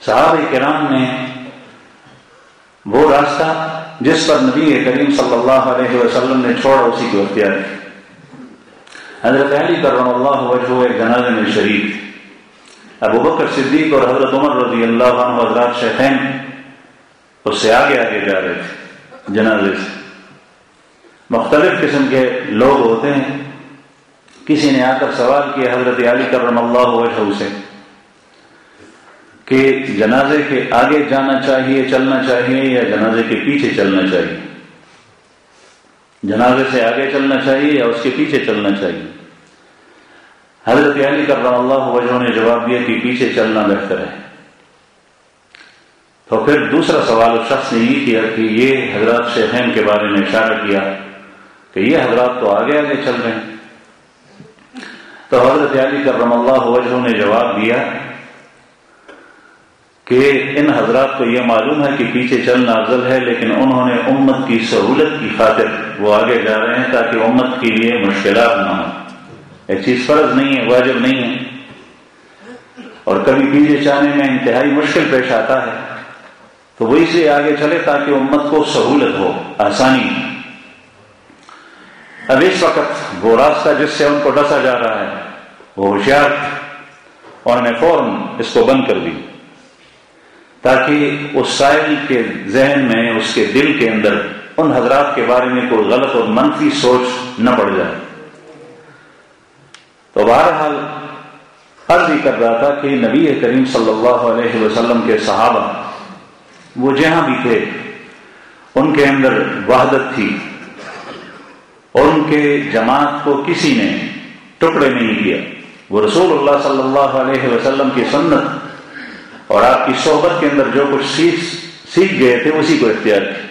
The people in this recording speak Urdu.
صحابہ کرام نے وہ راستہ جس پر نبی کریم صلی اللہ علیہ وسلم نے چھوڑا اسی کو اختیار کیا۔ حضرت علی کرم اللہ وجہہ ایک جنازے میں شریک تھے، ابو بکر صدیق اور حضرت عمر رضی اللہ عنہ حضرات شیخین اس سے آگے آگے جا رہے تھے جنازے سے۔ مختلف قسم کے لوگ ہوتے ہیں، کسی نے آ کر سوال کیا حضرت علی کرم اللہ وجہہ سے کہ جنازے کے آگے جانا چاہیے چلنا چاہیے یا جنازے کے پیچھے چلنا چاہیے، جنازے سے آگے چلنا چاہیے یا اس کے پیچھے چلنا چاہیے؟ حضرت علی کرم اللہ وجہہ نے جواب دیا کہ پیچھے چلنا بہتر ہے۔ تو پھر دوسرا سوال اس شخص نے یہ کیا کہ یہ حضرات شیخین کے بارے میں اشارہ کیا کہ یہ حضرات تو آگے آگے چل رہے ہیں۔ تو حضرت علی کرم اللہ وجہہ نے جواب دیا کہ ان حضرات کو یہ معلوم ہے کہ پیچھے چلنا افضل ہے، لیکن انہوں نے امت کی سہولت کی خاطر وہ آگے جا رہے ہیں تاکہ امت کے لیے مشکلات نہ ہوں۔ ایک چیز فرض نہیں ہے، واجب نہیں ہے، اور کبھی پیچھے جانے میں انتہائی مشکل پیش آتا ہے تو وہ اس لیے آگے چلے تاکہ امت کو سہولت ہو، آسانی۔ اب اس وقت وہ راستہ جس سے ان کو ڈسا جا رہا ہے وہ ہوشیار، اور انہوں نے فوراً اس کو بند کر دی تاکہ اس سائل کے ذہن میں، اس کے دل کے اندر ان حضرات کے بارے میں کوئی غلط اور منفی سوچ نہ پڑ جائے۔ تو بہرحال عرض ہی کر رہا تھا کہ نبی کریم صلی اللہ علیہ وسلم کے صحابہ وہ جہاں بھی تھے ان کے اندر وحدت تھی، اور ان کے جماعت کو کسی نے ٹکڑے نہیں کیا۔ وہ رسول اللہ صلی اللہ علیہ وسلم کی سنت اور آپ کی صحبت کے اندر جو کچھ سیکھ گئے تھے اسی کو اختیار کیا۔